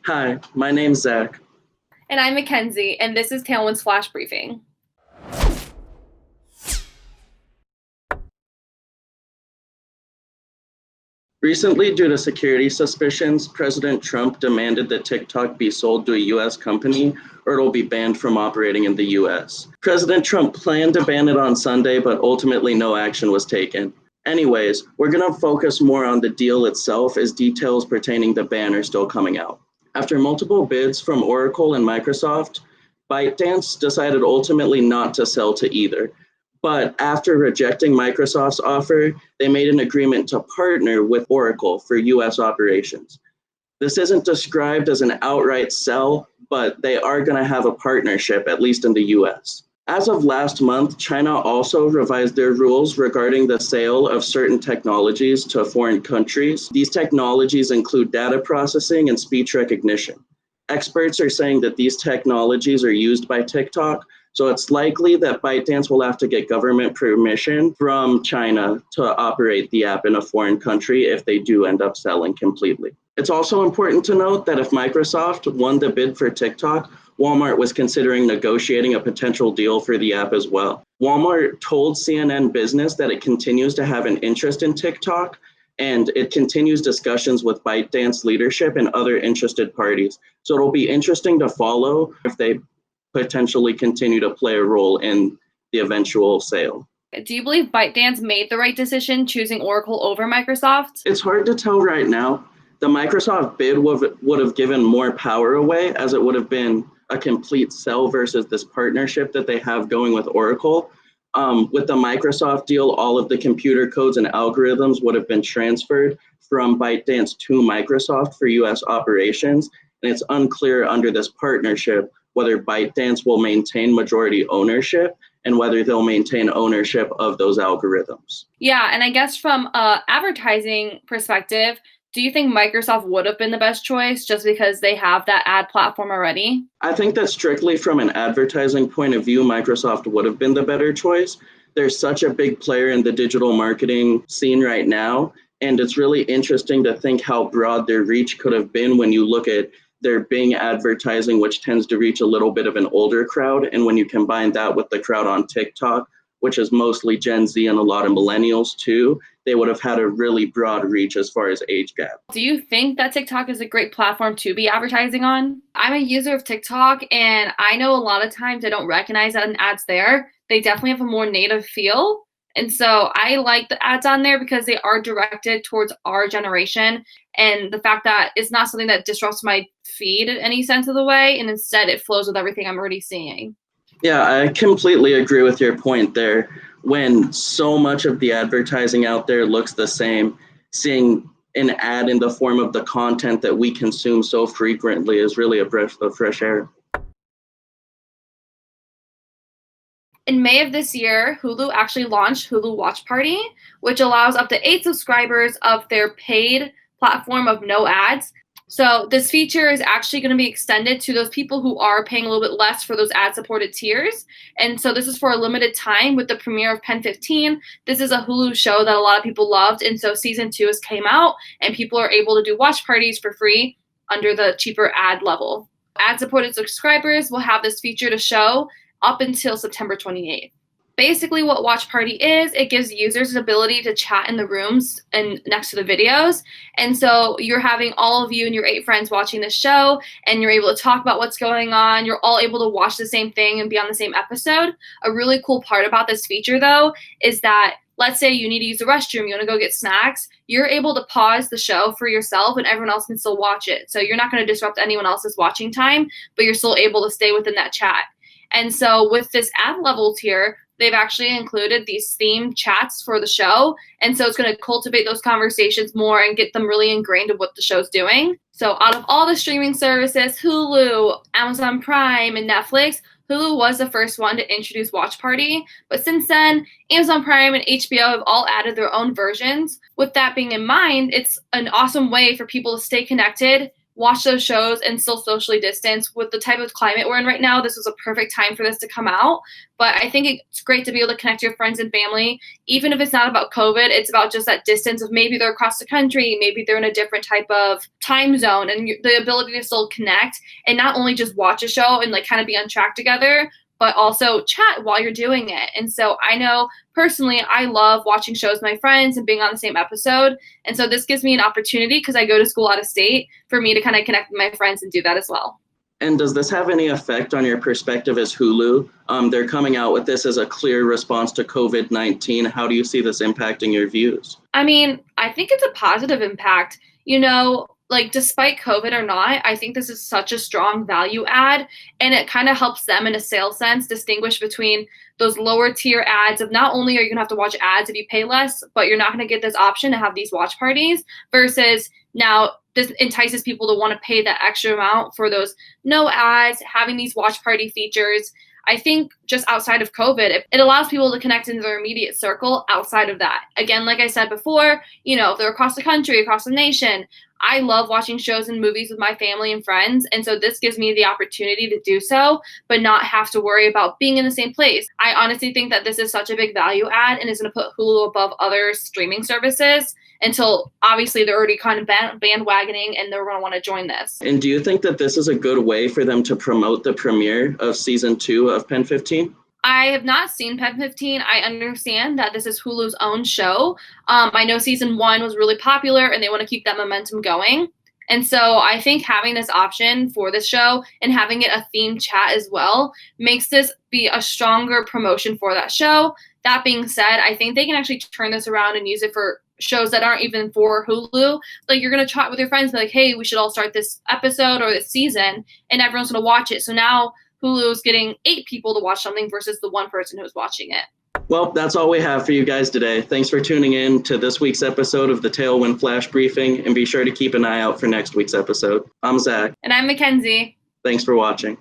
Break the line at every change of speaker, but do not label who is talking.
Hi, my name's Zach.
And I'm Mackenzie, and this is Tailwind's Flash Briefing.
Recently, due to security suspicions, President Trump demanded that TikTok be sold to a U.S. company or it'll be banned from operating in the U.S. President Trump planned to ban it on Sunday, but ultimately no action was taken. Anyways, we're going to focus more on the deal itself as details pertaining to the ban are still coming out. After multiple bids from Oracle and Microsoft, ByteDance decided ultimately not to sell to either. But after rejecting Microsoft's offer, they made an agreement to partner with Oracle for US operations. This isn't described as an outright sell, but they are going to have a partnership, at least in the US. As of last month, China also revised their rules regarding the sale of certain technologies to foreign countries. These technologies include data processing and speech recognition. Experts are saying that these technologies are used by TikTok, so it's likely that ByteDance will have to get government permission from China to operate the app in a foreign country if they do end up selling completely. It's also important to note that if Microsoft won the bid for TikTok, Walmart was considering negotiating a potential deal for the app as well. Walmart told CNN Business that it continues to have an interest in TikTok, and it continues discussions with ByteDance leadership and other interested parties. So it'll be interesting to follow if they potentially continue to play a role in the eventual sale.
Do you believe ByteDance made the right decision choosing Oracle over Microsoft?
It's hard to tell right now. The Microsoft bid would have given more power away, as it would have been a complete sell versus this partnership that they have going with Oracle. With the Microsoft deal, all of the computer codes and algorithms would have been transferred from ByteDance to Microsoft for US operations. And it's unclear under this partnership whether ByteDance will maintain majority ownership and whether they'll maintain ownership of those algorithms.
Yeah, and I guess from an advertising perspective, do you think Microsoft would have been the best choice just because they have that ad platform already?
I think that strictly from an advertising point of view, Microsoft would have been the better choice. They're such a big player in the digital marketing scene right now, and it's really interesting to think how broad their reach could have been when you look at their Bing advertising, which tends to reach a little bit of an older crowd. And when you combine that with the crowd on TikTok, which is mostly Gen Z and a lot of millennials too, they would have had a really broad reach as far as age gap.
Do you think that TikTok is a great platform to be advertising on? I'm a user of TikTok, and I know a lot of times I don't recognize that an ad's there. They definitely have a more native feel. And so I like the ads on there because they are directed towards our generation. And the fact that it's not something that disrupts my feed in any sense of the way, and instead it flows with everything I'm already seeing.
Yeah, I completely agree with your point there. When so much of the advertising out there looks the same, seeing an ad in the form of the content that we consume so frequently is really a breath of fresh air.
In May of this year, Hulu actually launched Hulu Watch Party, which allows up to 8 subscribers of their paid platform of no ads. So this feature is actually going to be extended to those people who are paying a little bit less for those ad-supported tiers. And so this is for a limited time with the premiere of Pen 15. This is a Hulu show that a lot of people loved, and so season 2 has came out, and people are able to do watch parties for free under the cheaper ad level. Ad-supported subscribers will have this feature to show up until September 28th. Basically, what Watch Party is, it gives users the ability to chat in the rooms and next to the videos. And so you're having all of you and your 8 friends watching the show, and you're able to talk about what's going on. You're all able to watch the same thing and be on the same episode. A really cool part about this feature, though, is that let's say you need to use the restroom, you want to go get snacks, you're able to pause the show for yourself and everyone else can still watch it. So you're not going to disrupt anyone else's watching time, but you're still able to stay within that chat. And so with this ad level tier, they've actually included these themed chats for the show. And so it's going to cultivate those conversations more and get them really ingrained in what the show's doing. So out of all the streaming services, Hulu, Amazon Prime, and Netflix, Hulu was the first one to introduce Watch Party. But since then, Amazon Prime and HBO have all added their own versions. With that being in mind, it's an awesome way for people to stay connected watch those shows and still socially distance. With the type of climate we're in right now, this was a perfect time for this to come out. But I think it's great to be able to connect your friends and family, even if it's not about COVID, it's about just that distance of maybe they're across the country, maybe they're in a different type of time zone, and the ability to still connect and not only just watch a show and like kind of be on track together, but also chat while you're doing it. And so I know personally, I love watching shows with my friends and being on the same episode. And so this gives me an opportunity, because I go to school out of state, for me to kind of connect with my friends and do that as well.
And does this have any effect on your perspective as Hulu? They're coming out with this as a clear response to COVID-19. How do you see this impacting your views?
I mean, I think it's a positive impact. You know, like despite COVID or not, I think this is such a strong value add, and it kind of helps them in a sales sense distinguish between those lower tier ads of not only are you gonna have to watch ads if you pay less, but you're not gonna get this option to have these watch parties, versus now this entices people to want to pay that extra amount for those no ads, having these watch party features. I think just outside of COVID, it allows people to connect in their immediate circle outside of that. Again, like I said before, you know, if they're across the country, across the nation, I love watching shows and movies with my family and friends. And so this gives me the opportunity to do so, but not have to worry about being in the same place. I honestly think that this is such a big value add and is going to put Hulu above other streaming services until obviously they're already kind of bandwagoning and they're going to want to join this.
And do you think that this is a good way for them to promote the premiere of season 2 of Pen 15?
I have not seen Pen 15. I understand that this is Hulu's own show. I know season 1 was really popular and they want to keep that momentum going. And so I think having this option for this show and having it a themed chat as well makes this be a stronger promotion for that show. That being said, I think they can actually turn this around and use it for shows that aren't even for Hulu. Like you're going to chat with your friends, be like, hey, we should all start this episode or this season, and everyone's going to watch it. So now Hulu is getting 8 people to watch something versus the one person who's watching it.
Well, that's all we have for you guys today. Thanks for tuning in to this week's episode of the Tailwind Flash Briefing, and be sure to keep an eye out for next week's episode. I'm Zach.
And I'm Mackenzie.
Thanks for watching.